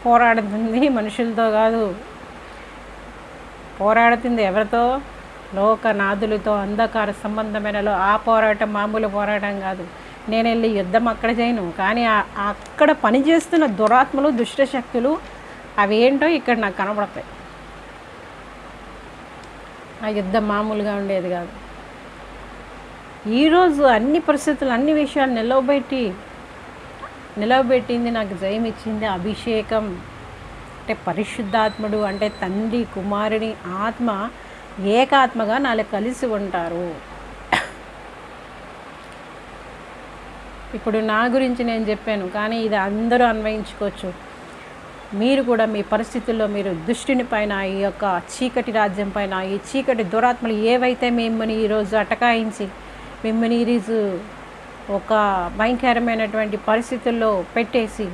పోరాడుతుంది మనుషులతో కాదు, పోరాడుతుంది ఎవరితో? లోకనాథులతో, అంధకార సంబంధమైనలో. ఆ పోరాటం మామూలు పోరాటం కాదు. నేను వెళ్ళి యుద్ధం అక్కడ చేయను, కానీ అక్కడ పనిచేస్తున్న దురాత్మలు, దుష్టశక్తులు అవి ఏంటో ఇక్కడ నాకు కనబడతాయి. ఆ యుద్ధం మామూలుగా ఉండేది కాదు. ఈరోజు అన్ని పరిస్థితులు, అన్ని విషయాలు నిలవబెట్టింది, నాకు జయం ఇచ్చింది అభిషేకం. అంటే పరిశుద్ధాత్ముడు అంటే తండ్రి, కుమారుని ఆత్మ ఏకాత్మగా నాలుగు కలిసి ఉంటారు. ఇప్పుడు నా గురించి నేను చెప్పాను, కానీ ఇది అందరూ అన్వయించుకోవచ్చు. మీరు కూడా మీ పరిస్థితుల్లో మీరు దుష్టుని పైన, ఈ యొక్క చీకటి రాజ్యం పైన, ఈ చీకటి దురాత్మలు ఏవైతే మిమ్మల్ని ఈరోజు అటకాయించి మిమ్మల్ని ఈరోజు ఒక భయంకరమైనటువంటి పరిస్థితుల్లో పెట్టేసి